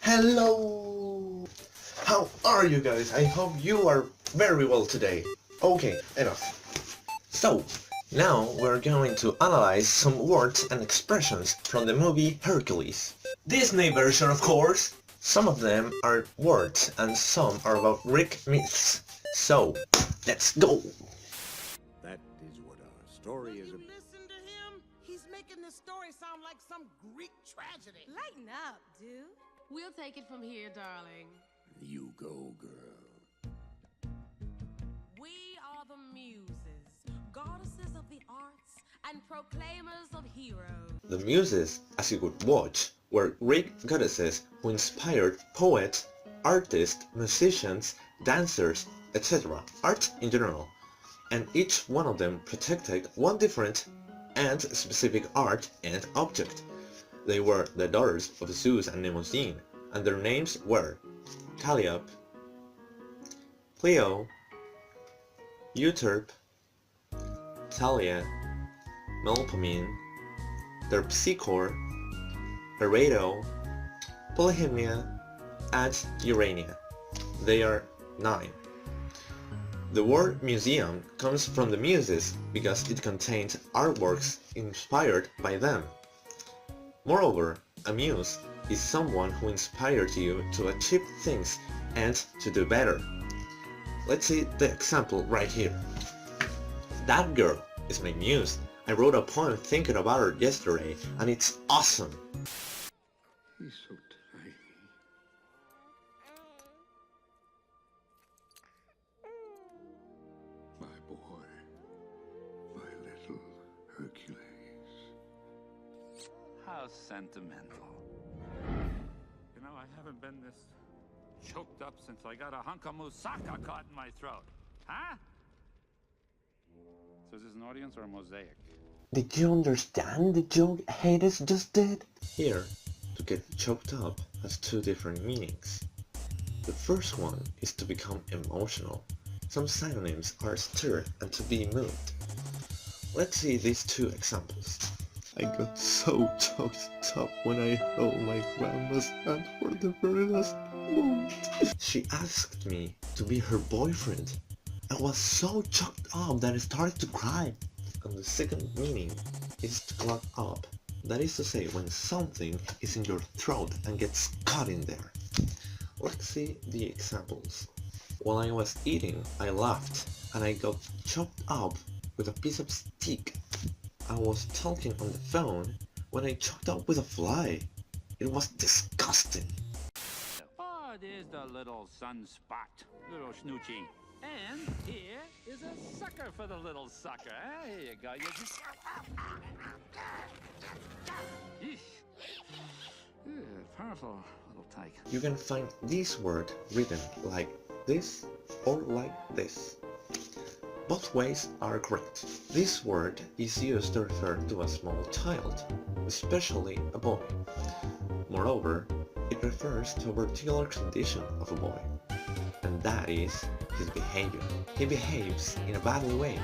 Hello! How are you guys? I hope you are very well today. Okay, enough. So, now we're going to analyze some words and expressions from the movie Hercules. Disney version, of course! Some of them are words and some are about Greek myths. So, let's go! That is what our story is about. Listen to him? He's making this story sound like some Greek tragedy. Lighten up, dude. We'll take it from here, darling. You go, girl. We are the muses, goddesses of the arts, and proclaimers of heroes. The muses, as you could watch, were Greek goddesses who inspired poets, artists, musicians, dancers, etc., art in general, and each one of them protected one different and specific art and object. They were the daughters of Zeus and Mnemosyne, and their names were Calliope, Cleo, Euterpe, Thalia, Melpomene, Terpsichore, Erato, Polyhymnia, and Urania. They are 9. The word museum comes from the muses because it contained artworks inspired by them. Moreover, a muse is someone who inspired you to achieve things and to do better. Let's see the example right here. That girl is my muse. I wrote a poem thinking about her yesterday and it's awesome. He's so tiny. My boy. My little Hercules. How sentimental. You know, I haven't been this choked up since I got a hunk of moussaka caught in my throat. Huh? So is this an audience or a mosaic? Did you understand the joke Hades just did? Here, to get choked up has 2 different meanings. The first one is to become emotional. Some synonyms are stirred and to be moved. Let's see these 2 examples. I got so choked up when I held my grandma's hand for the very last moment. She asked me to be her boyfriend. I was so choked up that I started to cry. And the second meaning is to clog up. That is to say, when something is in your throat and gets caught in there. Let's see the examples. While I was eating, I laughed and I got choked up with a piece of stick. I was talking on the phone when I choked up with a fly. It was disgusting. Oh, there's the little sunspot, little snoochie. And here is a sucker for the little sucker. Here you go. You just... Eesh. Yeah, powerful little tyke. You can find this word written like this or like this. Both ways are correct. This word is used to refer to a small child, especially a boy. Moreover, it refers to a particular condition of a boy, and that is his behavior. He behaves in a bad way.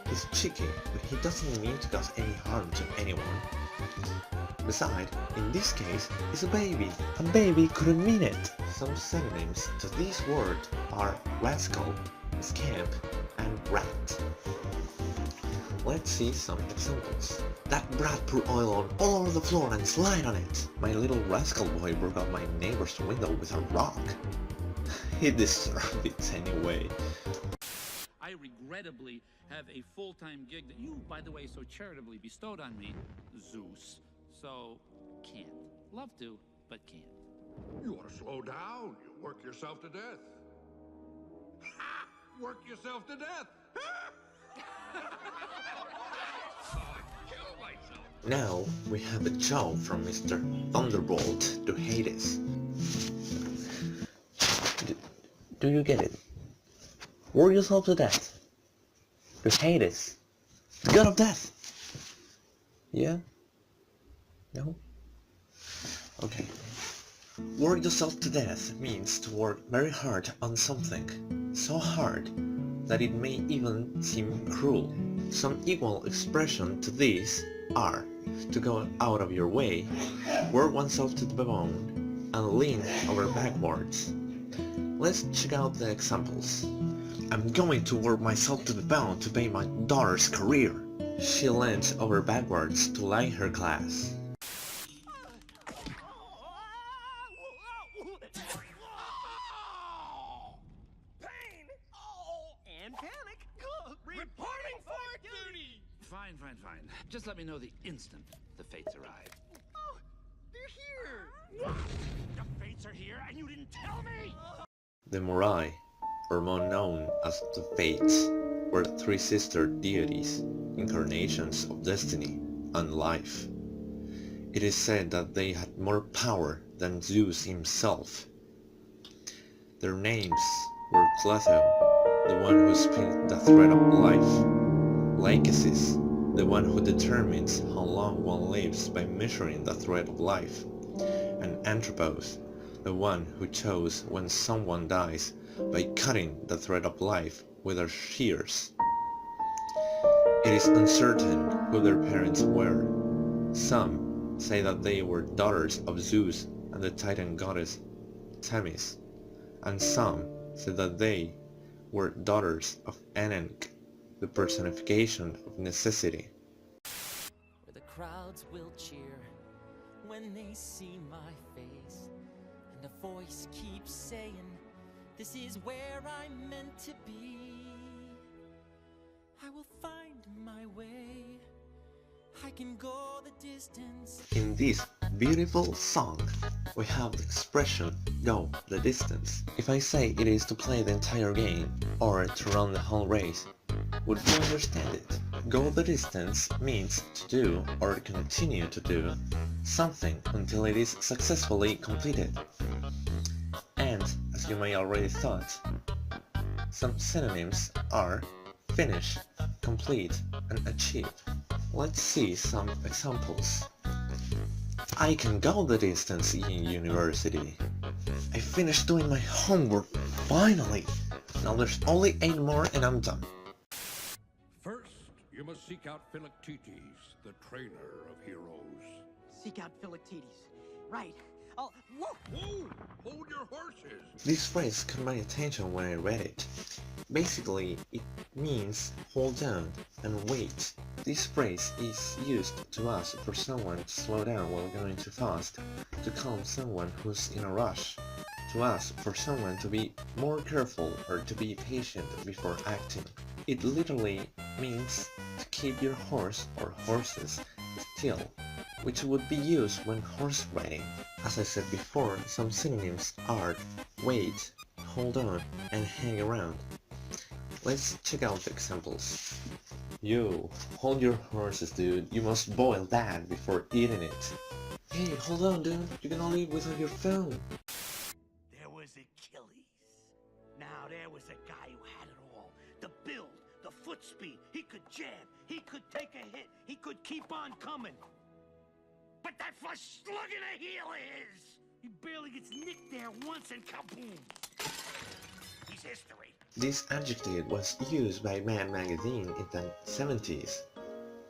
He's cheeky, but he doesn't mean to cause any harm to anyone. Besides, in this case, it's a baby. A baby couldn't mean it. Some synonyms to this word are rascal, scamp, and rat. Let's see some examples. That brat poured oil on all over the floor and slide on it. My little rascal boy broke out my neighbor's window with a rock. He deserved it anyway. I regrettably have a full-time gig that you, by the way, so charitably bestowed on me, Zeus. So, can't. Love to, but can't. You ought to slow down. You work yourself to death. Ha! Work yourself to death. Kill myself. Now we have a joke from Mr. Thunderbolt to Hades. Do you get it? Work yourself to death. To Hades, the god of death. Yeah? No? Okay. Work yourself to death means to work very hard on something. So hard that it may even seem cruel. Some equal expression to this are to go out of your way, work oneself to the bone, and lean over backwards. Let's check out the examples. I'm going to work myself to the bone to pay my daughter's career. She leant over backwards to like her class. Pain! Oh, and panic! Reporting for duty! Fine. Just let me know the instant the fates arrive. Oh, they're here! The fates are here and you didn't tell me? The Morai, or more known as the Fates, were three sister deities, incarnations of destiny and life. It is said that they had more power than Zeus himself. Their names were Cletho, the one who spins the thread of life, Lycasis, the one who determines how long one lives by measuring the thread of life, and Anthropos, the one who chose when someone dies by cutting the thread of life with their shears. It is uncertain who their parents were. Some say that they were daughters of Zeus and the Titan goddess Themis, and some say that they were daughters of Enenc, the personification of necessity. Where the crowds will cheer when they see my face, and a voice keeps saying, this is where I'm meant to be. I will find my way. I can go the distance. In this beautiful song, we have the expression go the distance. If I say it is to play the entire game or to run the whole race, would you understand it? Go the distance means to do or continue to do something until it is successfully completed. And, as you may already thought, some synonyms are finish, complete, and achieve. Let's see some examples. I can go the distance in university. I finished doing my homework, finally! Now there's only 8 more and I'm done. First, you must seek out Philoctetes, the trainer of heroes. Seek out Philoctetes. Right. Oh, whoa! Whoa! Hold your horses! This phrase caught my attention when I read it. Basically, it means hold on and wait. This phrase is used to ask for someone to slow down while going too fast, to calm someone who's in a rush, to ask for someone to be more careful or to be patient before acting. It literally means to keep your horse or horses still, which would be used when horse riding. As I said before, some synonyms are wait, hold on, and hang around. Let's check out the examples. Yo, hold your horses, dude. You must boil that before eating it. Hey, hold on, dude. You cannot leave without your phone. There was Achilles. Now there was a guy who had it all. The build, the foot speed. He could jab. He could take a hit. He could keep on coming. But that for slugging a heel is! He barely gets nicked there once and kaboom! He's history. This adjective was used by Mad Magazine in the 70s.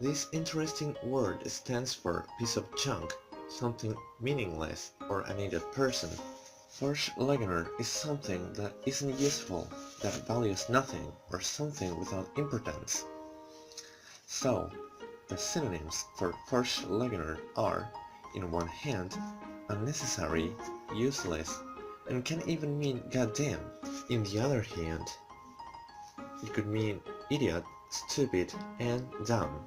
This interesting word stands for piece of junk, something meaningless, or an idiot person. Forschlegener is something that isn't useful, that values nothing, or something without importance. So, the synonyms for Forschlegener are, in one hand, unnecessary, useless, and can even mean goddamn. In the other hand, it could mean idiot, stupid, and dumb.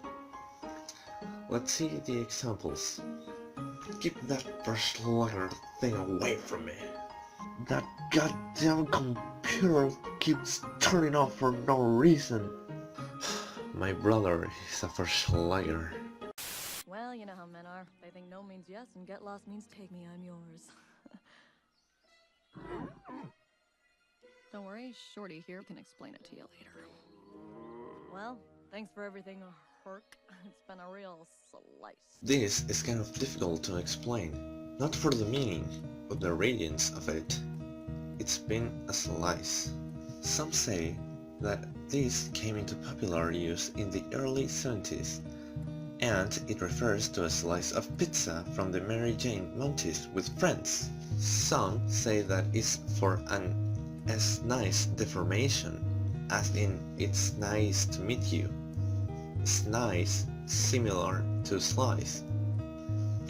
Let's see the examples. Keep that Forschlegener thing away from me. That goddamn computer keeps turning off for no reason. My brother is a Forschlegener. Well, you know how men are. They think no means yes and get lost means take me, I'm yours. Don't worry, Shorty here can explain it to you later. Well, thanks for everything, Herc. It's been a real slice. This is kind of difficult to explain, not for the meaning, but the radiance of it. It's been a slice. Some say that this came into popular use in the early 70s, and it refers to a slice of pizza from the Mary Jane Montes with friends. Some say that it's for an as nice deformation, as in it's nice to meet you. Snice similar to slice.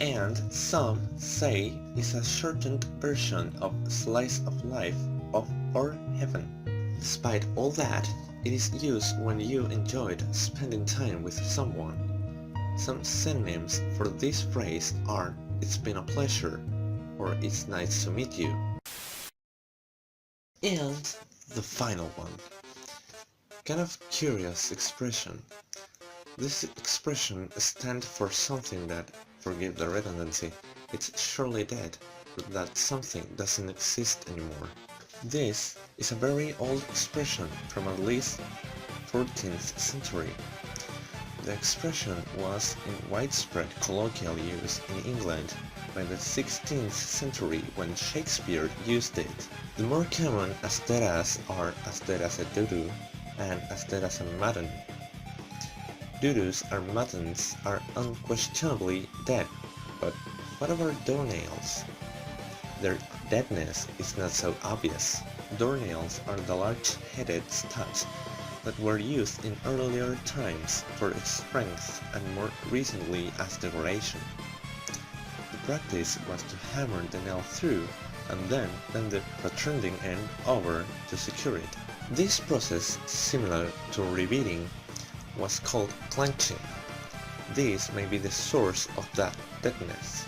And some say it's a shortened version of slice of life or heaven. Despite all that, it is used when you enjoyed spending time with someone. Some synonyms for this phrase are "it's been a pleasure" or "it's nice to meet you." And the final one. Kind of curious expression. This expression stands for something that, forgive the redundancy, it's surely dead, but that something doesn't exist anymore. This is a very old expression from at least 14th century. The expression was in widespread colloquial use in England by the 16th century when Shakespeare used it. The more common as dead as are as dead as a doodoo and as dead as a mutton. Doodoos or muttons are unquestionably dead, but what about doornails? Their deadness is not so obvious. Doornails are the large-headed studs that were used in earlier times for its strength and more recently as decoration. The practice was to hammer the nail through and then bend the protruding end over to secure it. This process, similar to rebeating, was called clenching. This may be the source of that deadness.